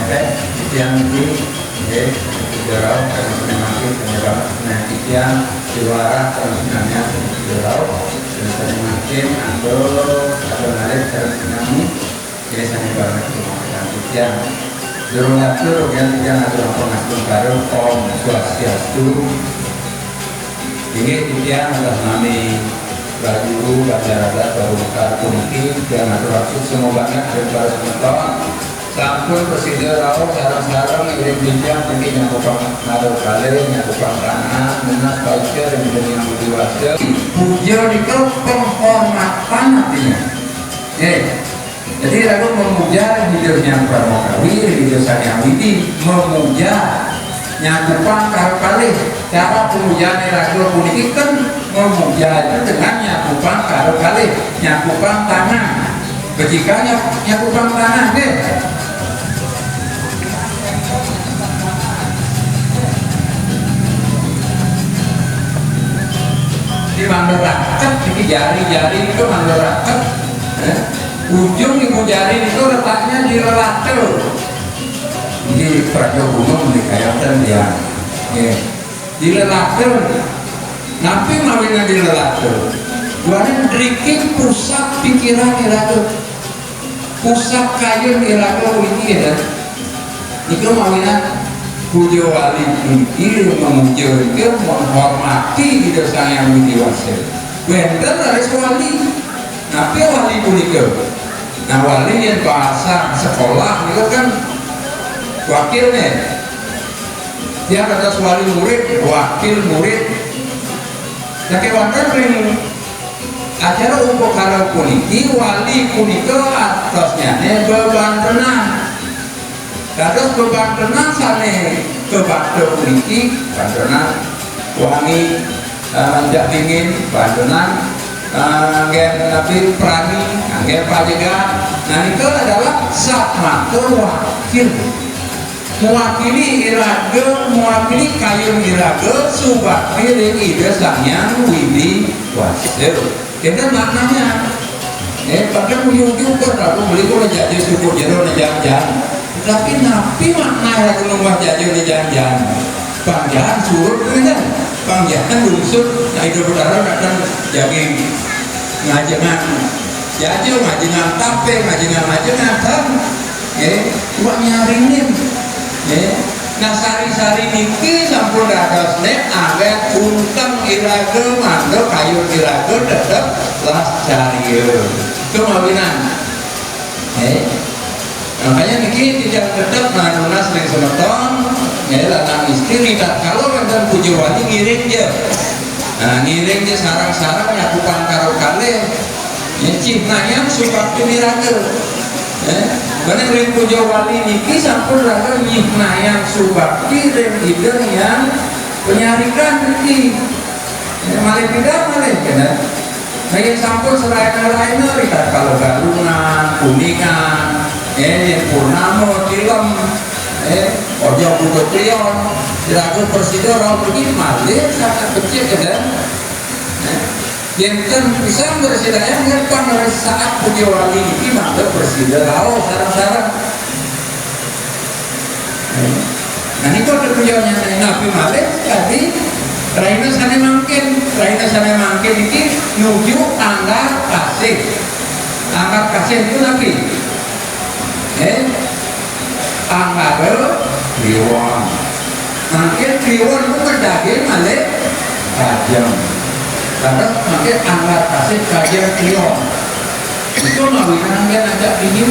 sampai yang di Jorau karena semakin penyebab penyakit yang juara sebenarnya Jorau dan semakin atau narik terus biasanya banget penyakit yang Jurulatur yang adalah pengatur baru Om Swastiastu. Ini yang adalah nami Guru Bajarada Baru Kartuniki yang atur maksud semoga daripada sementara sampun presiden rau sarang-sarang iring bincang tinggi nyakupang naruh kali nyakupang tanah menas baca dan juga yang diwasa puja itu penghormatan artinya jadi lalu memuja hidupnya Pramokawi hidup Saryawidi memuja nyakupang kali cara pemujaan rasul puniki kan memuja itu dengan nyakupang kali nyakupang tanah ketika nyakupang tanah di mandarakat ini jari-jari itu mandarakat ujung ibu jari itu letaknya di lelatel di Prajo Gunung di Kayatan dia di lelatel napi mawinnya di lelatel buanin deriking pusat pikiran irakel pusat kayu irakel ini ya itu mawinnya puja wali ini memuja itu menghormati hidup sang yang diwasa bener harus wali tapi wali pun itu nah wali yang bahasa sekolah itu kan wakilnya dia kata wali murid wakil murid tapi wakil ring acara upokara puniki wali puniko atasnya beban tenang kados beban tenang sane kebakti puniki bantuan wangi manjak dingin bantuan anggen nabi perani anggen pajegan nah itu adalah sama wakil mewakili iraga mewakili kayu iraga subakti dan ide sangyang widi wasir itu maknanya bahkan ujung-ujung kan aku beli kok jadi syukur jero jangan tapi napi makna lagu nomor jadi jangan panggilan surut kan panggilan lungsur nah itu berdarah akan jadi ngajengan jadi ngajengan tape ngajengan kan buat nyaringin nah sari-sari niki sampun dados nek awet unteng iraga mando kayu iraga dedep las carieu kemawinan makanya niki tidak dedep manuna sering semeton lanang istri tak kalau rentan puji wali ngiring je nah ngiring je sarang-sarang nyakupan karo kale cipnanya supakti iraga karena ring puja wali niki sampun raga nyipnayang subakti dan hidung yang penyarikan niki malih tidak malih kena yang sampun selain-lain rikat kalau galungan kuningan purnamo tilem ojo butuh klion diragu presiden orang pergi malih sangat kecil kena yang kan bisa bersidaya ngerpan dari saat punya wali ini maka presiden lalu sarang-sarang nah ini kalau punyanya Nabi Malik tadi Raina sana mangkin ini nuju anggar kasih itu Nabi anggar kriwon mangkin kriwon itu berdaging Malik tajam karena makin anggar kasih kajian kriyon itu mawinan dia ajak dingin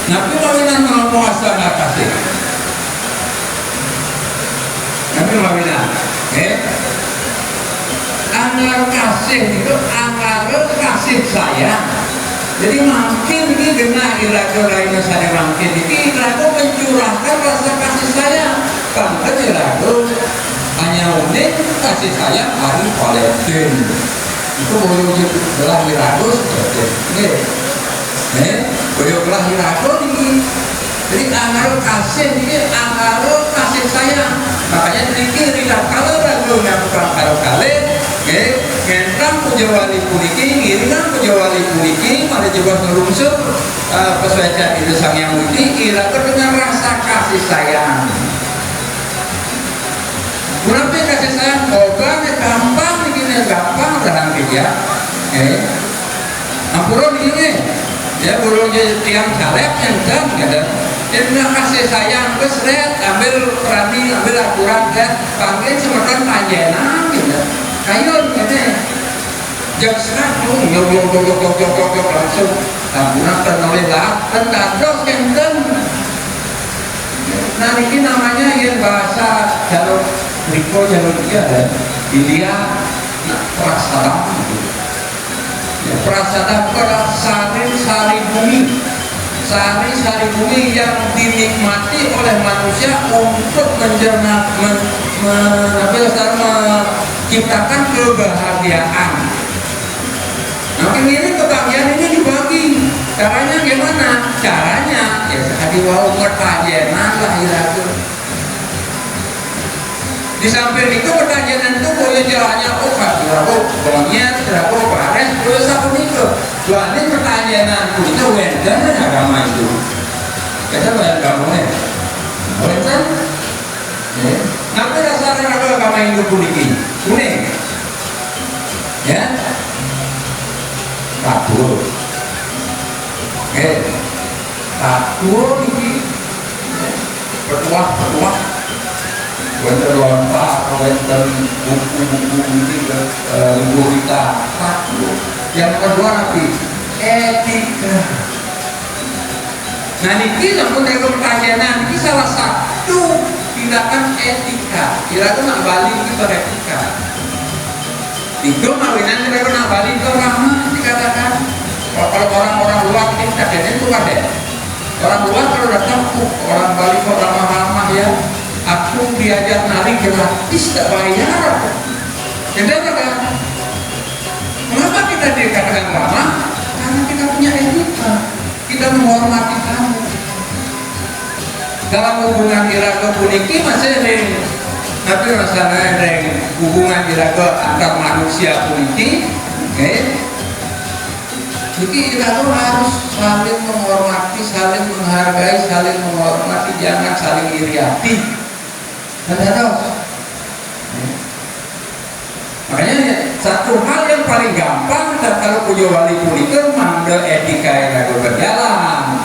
tapi mawinan mau puasa anggar kasih tapi mawinan anggar kasih itu anggar kasih sayang jadi makin ini kena iraga lainnya saya makin ini iraga mencurahkan rasa kasih sayang bahkan iraga hanya unik kasih sayang hari Valentine itu boleh belah iraga boleh belah iraga ini jadi anggar kasih ini anggar kasih sayang makanya dikir kalau ragu yang bukan karo kali Ngendang puja wali puniki, ngiringan puja wali puniki, mari coba ngerungsuk pesuaian itu sang yang muti, iraga dengan rasa kasih sayang. Kenapa kasih sayang? Oga gampang, begini gampang dalam dia. Ampun ini, ya burungnya tiang salep yang kan, gitu. Dia kasih sayang, terus lihat, ambil perani, ambil akurat, dan panggil semekan panjenan, gitu. Kayu, gitu. Jak satu, yok langsung. Ampunan teroleh lah, terdados yang kan. Nah ini namanya yang bahasa jalur Riko jalur dia dan India prasada. Prasada adalah sari bumi yang dinikmati oleh manusia untuk menciptakan kebahagiaan. Nah ini kebahagiaan ini dibagi. Caranya gimana? Caranya ya tadi wau pertajenan lah iraku. Di samping itu pertajenan itu boleh jalannya monyet, bares, terus apa itu? Soalnya pertajenan itu wenten agama itu. Kita banyak agamanya. Wenten. Apa dasarnya agama Hindu puniki? Kuning. Ya. Tatur. Tatur ini bertuah wenten lontar, wenten buku-buku ini ibu kita tatur. Yang kedua nanti etika. Nah ini langsung dari pertanyaan ini salah satu tindakan etika. Kira-kira nak balik itu beretika. Itu mawinan kita nak balik itu ramah dikatakan. Kalau orang-orang luar ini kadang itu ada. Orang luar kalau datang orang Bali kok ramah-ramah ya. Aku diajar nari gratis tak bayar. Jadi apa? Kenapa kita dikatakan ramah? Karena kita punya etika. Kita menghormati kamu. Dalam hubungan iraga puniki masih ada. Tapi masalahnya ada hubungan iraga antar manusia puniki. Jadi kita tuh harus saling menghormati, saling menghargai, saling menghormati, jangan saling iri hati. Makanya satu hal yang paling gampang kalau punya wali punika mangga etika yang berjalan,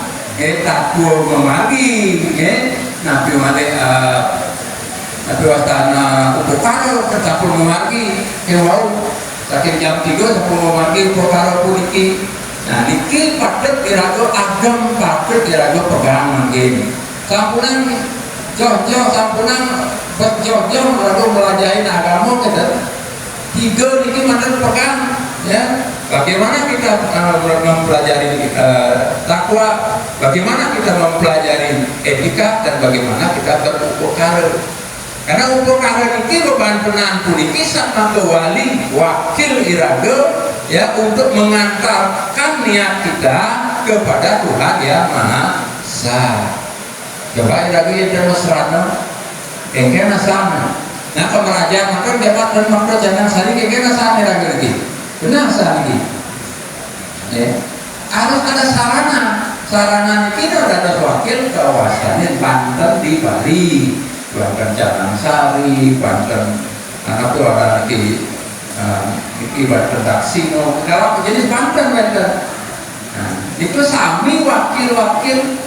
takwa memagi, nabi male nabi wastana upokaro tetap memagi, wow saking jam 3 sampai memagi upokaro puniki. Nah niki patut iraga agam, patut iraga pegang mangkin. Sampunan jojo, sampunan berjojo iraga belajarin agama kita. 3 niki mantan pegang, ya. Bagaimana kita mempelajari takwa, bagaimana kita mempelajari etika, dan bagaimana kita berupokara. Karena upokara niki beban penan puniki sama ke wali wakil iraga. Ya, untuk mengantarkan niat kita kepada Tuhan yang Maha Esa. Coba lagi yang demonstrasi, kengkena sama. Nah, kemeraja maka dapat dan makro jangan saling kengkena sama lagi. Benar lagi. Ya, harus ada sarana itu ada wakil kawasannya Banten di Bali, Banten Canang Sari, Banten anak tuh ada lagi. Ibarat Daksino, kalau jenis Banten. Nah, itu sami wakil-wakil,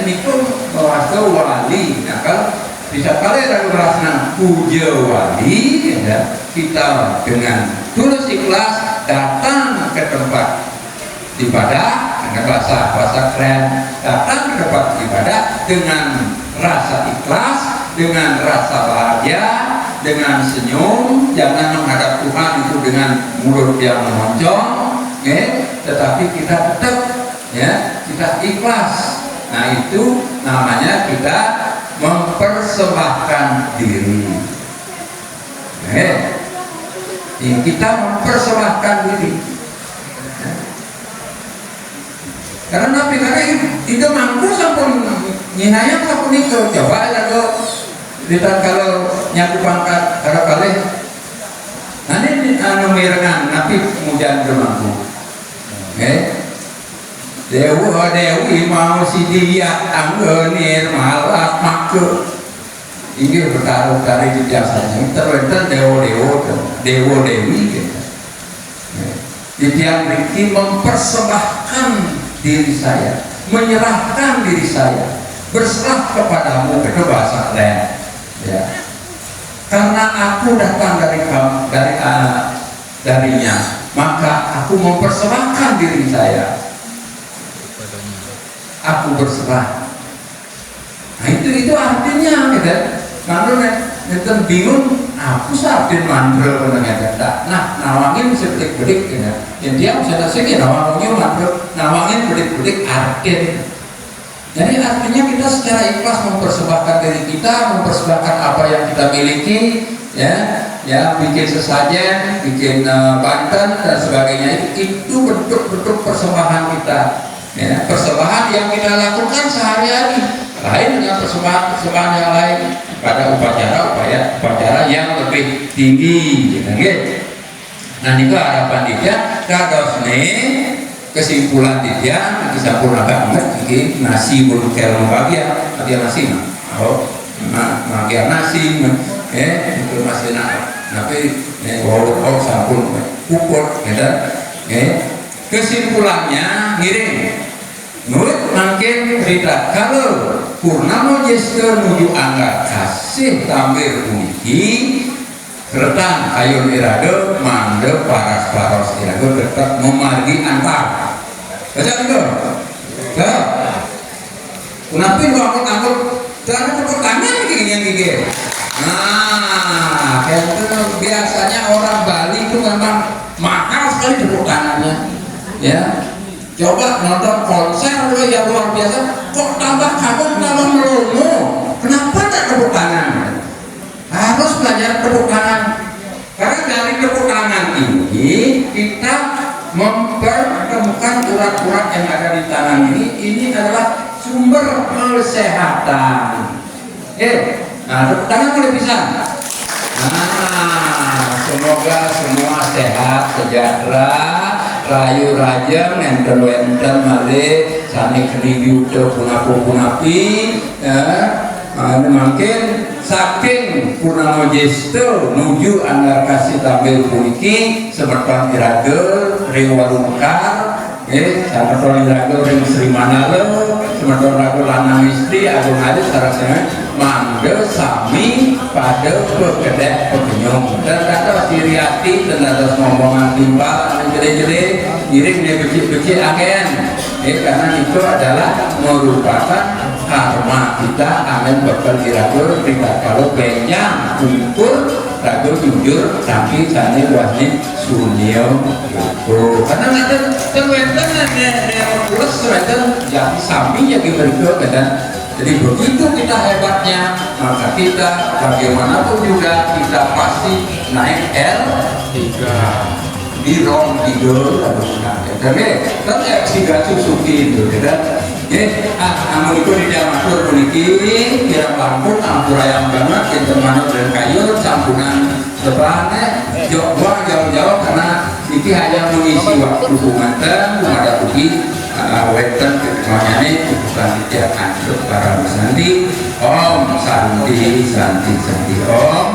itu bahasa wali. Nah, kalau bisa kalian lagu berasna puja wali, ya, kita dengan tulus ikhlas datang ke tempat ibadah dengan bahasa keren, datang ke tempat ibadah dengan rasa ikhlas, dengan rasa bahagia, dengan senyum, jangan menghadap Tuhan itu dengan mulut yang menonjol, tetapi kita tetap, ya, kita ikhlas. Nah itu namanya kita mempersembahkan diri. Kita mempersembahkan diri. Karena Nabi itu mampu sampun nyinayang sampun itu. Coba lagu kita kalau nyaku pangkat kalau kali Ini anu mirengan tapi kemudian bermangku. Dewi mau si dia anggenir malah makhluk ini bertaruh dari biasanya terbentuk dewo dewi gitu. Yang Riki mempersembahkan diri saya, menyerahkan diri saya, berserah kepadamu, itu bahasa lain ya. Karena aku datang dari kamu, darinya, maka aku mempersembahkan diri saya, aku berserah. Nah itu artinya gitu. Lalu itu bingung, aku sabin mandel menengah. Nah, nawangin sebedik-bedik gitu. Yang dia bisa tasik ya nawangnya mandel, nawangin bedik-bedik artin. Jadi artinya kita secara ikhlas mempersembahkan diri kita, mempersembahkan apa yang kita miliki, ya bikin sesajen, bikin banten dan sebagainya. Itu bentuk-bentuk persembahan kita. Ya, persembahan yang kita lakukan sehari-hari lain dengan persembahan yang lain pada upacara yang lebih tinggi gitu. Nah itu harapan dia kados kesimpulan dia disampurna banget iki nasi bulu kelong bagian nasi bagian nasi itu masih tapi sampun puput gitu. Kesimpulannya ngiring menurut makin cerita kalau Purnamo Jester menuju angka kasih tampil puniki keretan ayun irado mande paras irado tetap memargi antar baca itu ya kenapa angkut karena tepuk tangan gigi nah kayak itu biasanya orang Bali itu memang mahal sekali tepuk tangannya ya. Coba nonton konser dulu yang luar biasa, kok tambah melongo, kenapa tak tepuk tangan? Harus belajar tepuk tangan, karena dari tepuk tangan ini kita mempertemukan urat-urat yang ada di tangan ini adalah sumber kesehatan. Nah tepuk tangan boleh bisa. Semoga semua sehat, sejahtera, rayu rajang, enten male, sani kenibi udah punapi, mungkin saking Purnamo Jester nuju anggar kasih tampil puniki semertan iragel ring warung mekar, semertan iragel ring Sri Manalo, semertan iragel lanang istri agung aja sarasnya mangga sami pada pekedek pekenyong dan kata siriati dan atas ngomongan timpal gede-gede iring dia becik-becik agen karena itu adalah merupakan karma kita akan bakal diratur kita kalau kenyang ukur ragu jujur tapi sana buatnya sunyo itu karena nanti terwenten plus terwenten jadi sami jadi berikut dan jadi begitu kita hebatnya maka kita bagaimanapun juga kita pasti naik L3 di rom 3 tapi kan siga susuki itu kan amun itu di jamatur puniki kira lampung ampur ayam banget kita manut dan kayu campuran sebahannya jauh-jauh karena ini hanya mengisi waktu humanten ada uji wetan ketemuannya ini bukan dijakan untuk para santi Om Santi Om